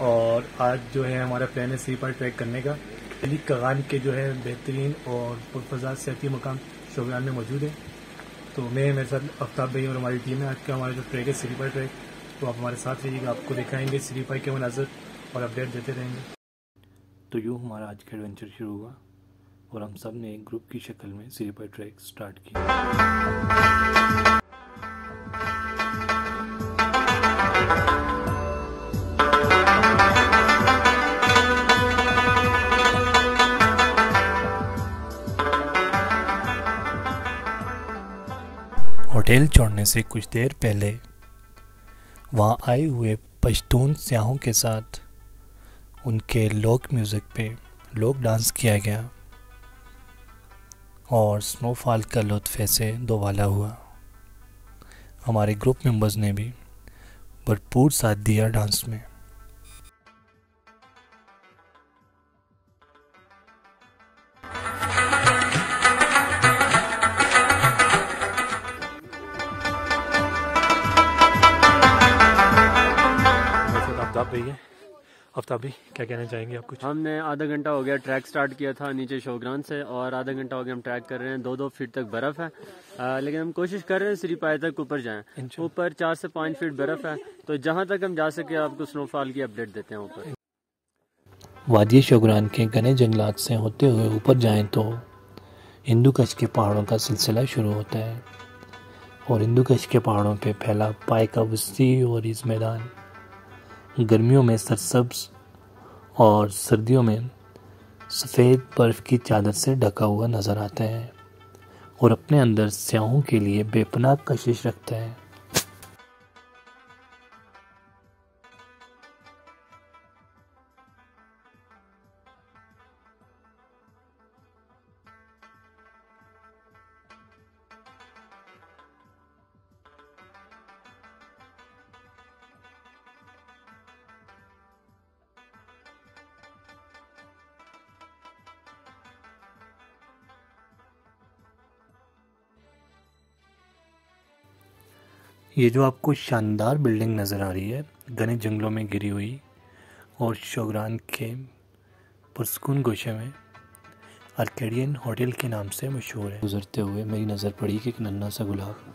और आज जो है हमारा प्लान है सी पार ट्रैक करने का। दिल्ली कगान के जो है बेहतरीन और पुरफज़ा सियाती मकाम शोगरान में मौजूद है। तो मैं मेरे साथ आफ्ताब भाई और हमारी टीम है। आज का हमारा जो ट्रैक है सी पार ट्रैक, तो आप हमारे साथ रहिएगा, आपको दिखाएंगे सी पार के मनाज़र और अपडेट देते रहेंगे। तो यूँ हमारा आज का एडवेंचर शुरू हुआ और हम सब ने एक ग्रुप की शक्ल में सी पार ट्रैक स्टार्ट किया। होटल छोड़ने से कुछ देर पहले वहाँ आए हुए पश्तून स्याहों के साथ उनके लोक म्यूज़िक पे लोक डांस किया गया और स्नोफॉल का लुत्फ़ ऐसे दोबाला हुआ। हमारे ग्रुप मेंबर्स ने भी भरपूर साथ दिया डांस में। आफ्ताब भाई क्या कहना चाहेंगे आप कुछ? हमने आधा घंटा हो गया ट्रैक स्टार्ट किया था नीचे शोगरान से, और आधा घंटा हो गया हम ट्रैक कर रहे हैं। 2-2 फीट तक बर्फ़ है, लेकिन हम कोशिश कर रहे हैं सिरी पाए तक ऊपर जाएं। ऊपर 4 से 5 फीट बर्फ़ है, तो जहां तक हम जा सके आपको स्नोफॉल की अपडेट देते हैं। ऊपर वादी शोगरान के घने जंगलात से होते हुए ऊपर जाएं तो हिंदू कश के पहाड़ों का सिलसिला शुरू होता है। और हिंदू कश के पहाड़ों पे फैला पाए का वसी और इस मैदान गर्मियों में सरसब्ज और सर्दियों में सफ़ेद बर्फ़ की चादर से ढका हुआ नज़र आता है और अपने अंदर स्याहों के लिए बेपनाह कशिश रखता है। ये जो आपको शानदार बिल्डिंग नज़र आ रही है घने जंगलों में गिरी हुई और शोगरान के पुरसकून गोशे में आर्केडियन होटल के नाम से मशहूर है। गुजरते हुए मेरी नज़र पड़ी कि एक नन्हा सा गुलाब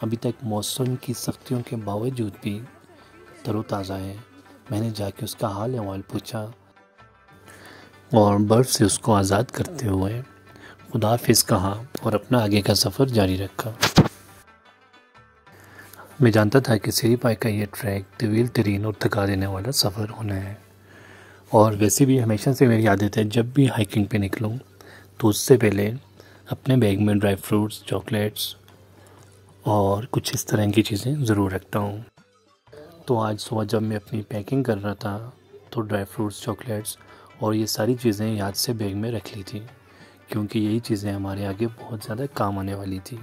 अभी तक मौसम की सख्तियों के बावजूद भी तरोताज़ा है। मैंने जाके उसका हाल अहवाल पूछा और बर्फ़ से उसको आज़ाद करते हुए खुदा हाफिज़ कहा और अपना आगे का सफ़र जारी रखा। मैं जानता था कि सिरी पाए का ये ट्रैक तवील तरीन और थका देने वाला सफ़र होना है, और वैसे भी हमेशा से मेरी आदत है जब भी हाइकिंग पे निकलूं तो उससे पहले अपने बैग में ड्राई फ्रूट्स, चॉकलेट्स और कुछ इस तरह की चीज़ें ज़रूर रखता हूँ। तो आज सुबह जब मैं अपनी पैकिंग कर रहा था तो ड्राई फ्रूट्स, चॉकलेट्स और ये सारी चीज़ें याद से बैग में रख ली थी, क्योंकि यही चीज़ें हमारे आगे बहुत ज़्यादा काम आने वाली थी।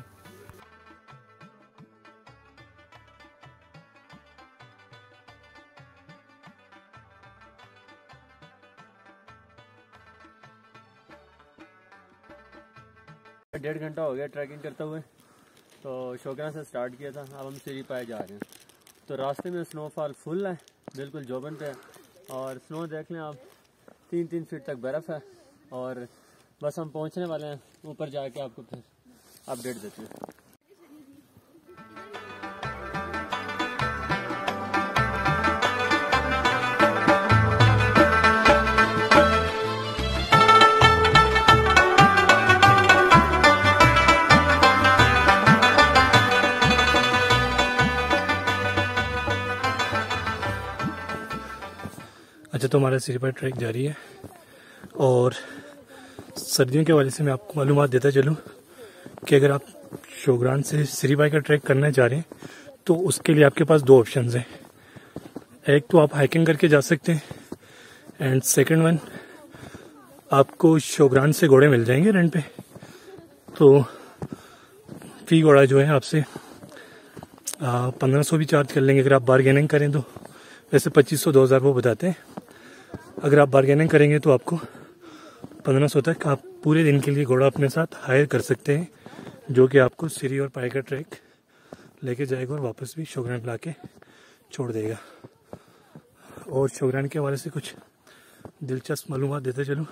डेढ़ घंटा हो गया ट्रैकिंग करते हुए, तो शोगरान से स्टार्ट किया था। अब हम सिरी पाए जा रहे हैं, तो रास्ते में स्नोफॉल फुल है, बिल्कुल जोबन पे है, और स्नो देख लें आप 3-3 फीट तक बर्फ़ है। और बस हम पहुंचने वाले हैं, ऊपर जाके आपको फिर अपडेट देते हैं। अच्छा, तो हमारा सिरी पाए ट्रैक जारी है, और सर्दियों के हवाले से मैं आपको मालूमात देता चलूँ कि अगर आप शोगरान से सिरी पाए का ट्रैक करना चाह रहे हैं तो उसके लिए आपके पास 2 ऑप्शंस हैं। एक तो आप हाइकिंग करके जा सकते हैं, एंड सेकंड वन आपको शोगरान से घोड़े मिल जाएंगे रेंट पे। तो फी घोड़ा जो है आपसे 1500 भी चार्ज कर लेंगे अगर आप बारगेनिंग करें तो। वैसे 2500-2000 वो बताते हैं। अगर आप बारगेनिंग करेंगे तो आपको 1500 तक आप पूरे दिन के लिए घोड़ा अपने साथ हायर कर सकते हैं, जो कि आपको सिरी और पाए का ट्रैक लेके जाएगा और वापस भी शोगरान ला के छोड़ देगा। और शोगरान के हवाले से कुछ दिलचस्प मालूमात देते चलूँ।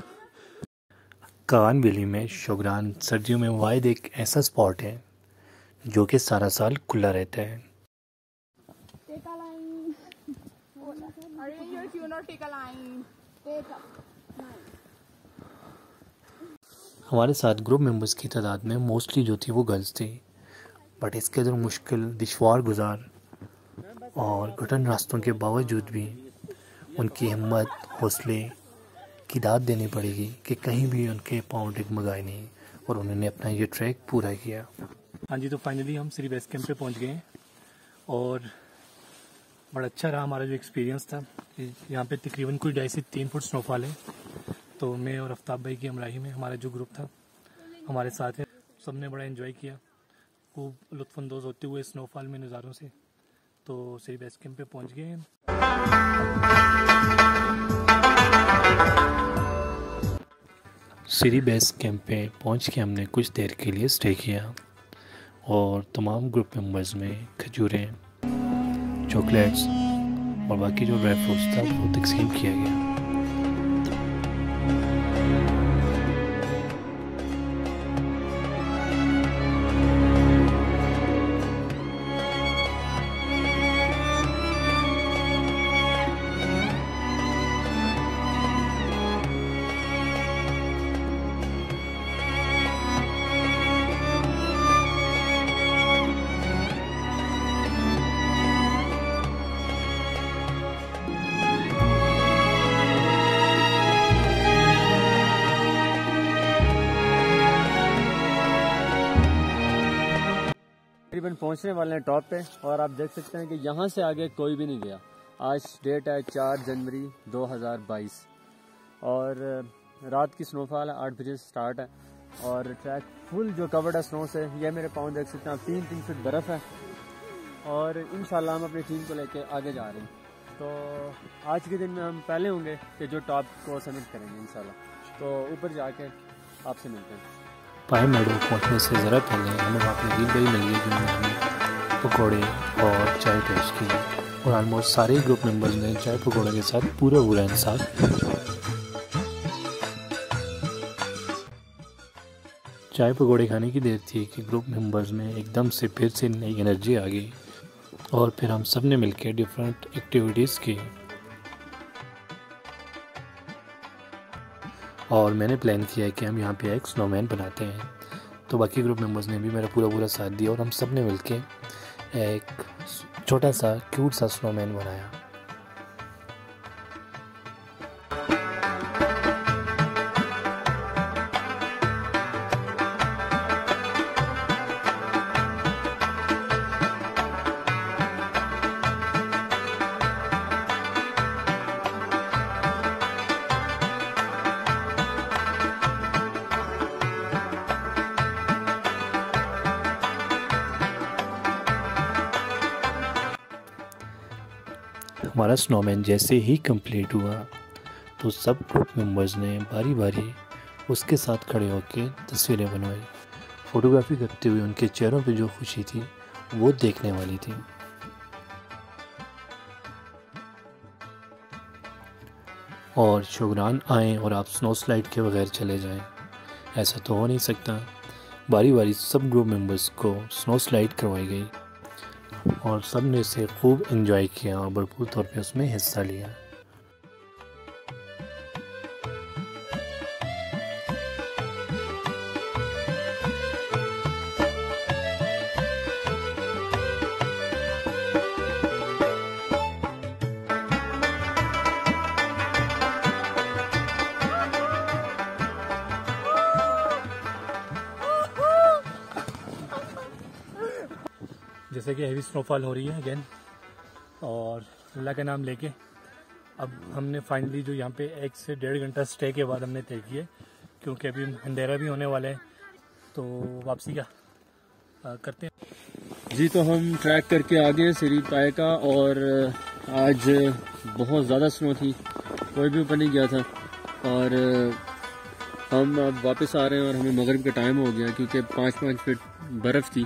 कगान वैली में शोगरान सर्दियों में वाहिद एक ऐसा स्पॉट है जो कि सारा साल खुला रहता है। हमारे साथ ग्रुप मेंबर्स की तादाद में मोस्टली जो थी वो गर्ल्स थी, बट इसके अंदर मुश्किल दुश्वार गुजार और कठिन रास्तों के बावजूद भी उनकी हिम्मत हौसले की दाद देनी पड़ेगी कि कहीं भी उनके पाँव डगमगाए नहीं और उन्होंने अपना ये ट्रैक पूरा किया। हाँ जी, तो फाइनली हम श्री बेस कैंप पे पहुंच गए हैं और बड़ा अच्छा रहा हमारा जो एक्सपीरियंस था। यहाँ पे तकरीबन कोई 2.5 से 3 फुट स्नोफॉल है। तो मैं और आफ्ताब भाई की हमराही में हमारा जो ग्रुप था हमारे साथ है, सबने बड़ा एंजॉय किया, खूब लुत्फ़अंदोज़ होते हुए स्नोफॉल में नज़ारों से। तो श्री बेस कैंप पे पहुँच गए हैं। श्री बेस कैंप पे पहुँच के हमने कुछ देर के लिए स्टे किया और तमाम ग्रुप मेंबर्स में खजूरें, चॉकलेट्स और बाकी जो ड्राई फ्रूट्स था वो तकसीम किया गया। तकरीबन पहुंचने वाले हैं टॉप पे और आप देख सकते हैं कि यहाँ से आगे कोई भी नहीं गया। आज डेट है 4 जनवरी 2022 और रात की स्नोफॉल है, 8 बजे से स्टार्ट है और ट्रैक फुल जो कवर्ड है स्नो से। ये मेरे पाँव देख सकते हैं आप, 3-3 फीट बर्फ़ है और इंशाल्लाह हम अपनी टीम को लेके आगे जा रहे हैं। तो आज के दिन में हम पहले होंगे कि जो टॉप को सबमिट करेंगे इंशाल्लाह। तो ऊपर जाके आपसे मिलते हैं। पाए मेडो पहुँचने से ज़रा पहले हमें वहाँ पर डील बड़ी मिली है जिन्होंने हमें पकौड़े और चाय पेश की और ऑलमोस्ट सारे ग्रुप मेंबर्स ने चाय पकौड़े के साथ पूरा इंसाफ। चाय पकौड़े खाने की देर थी कि ग्रुप मेंबर्स में एकदम से फिर से नई एनर्जी आ गई और फिर हम सब ने मिलकर डिफरेंट एक्टिविटीज़ की और मैंने प्लान किया है कि हम यहाँ पे एक स्नोमैन बनाते हैं। तो बाकी ग्रुप मेंबर्स ने भी मेरा पूरा साथ दिया और हम सब ने मिलके एक छोटा सा क्यूट सा स्नोमैन बनाया। हमारा स्नोमैन जैसे ही कंप्लीट हुआ तो सब ग्रुप मेंबर्स ने बारी बारी उसके साथ खड़े होकर तस्वीरें बनवाई। फ़ोटोग्राफी करते हुए उनके चेहरों पे जो खुशी थी वो देखने वाली थी। और शोगरान आए और आप स्नो स्लाइड के बगैर चले जाएं, ऐसा तो हो नहीं सकता। बारी बारी सब ग्रुप मेंबर्स को स्नो स्लाइड करवाई गई और सब ने इसे खूब एंजॉय किया और भरपूर तौर पे उसमें हिस्सा लिया। जैसे कि हैवी स्नोफॉल हो रही है अगेन और अल्लाह का नाम लेके अब हमने फाइनली जो यहाँ पे 1 से 1.5 घंटा स्टे के बाद हमने तय किया, क्योंकि अभी अंधेरा भी होने वाला है तो वापसी का करते हैं। जी, तो हम ट्रैक करके आ गए सिरी पाए का और आज बहुत ज़्यादा स्नो थी, कोई भी ऊपर नहीं गया था और हम अब वापस आ रहे हैं और हमें मगरिब का टाइम हो गया क्योंकि 5-5 फीट बर्फ़ थी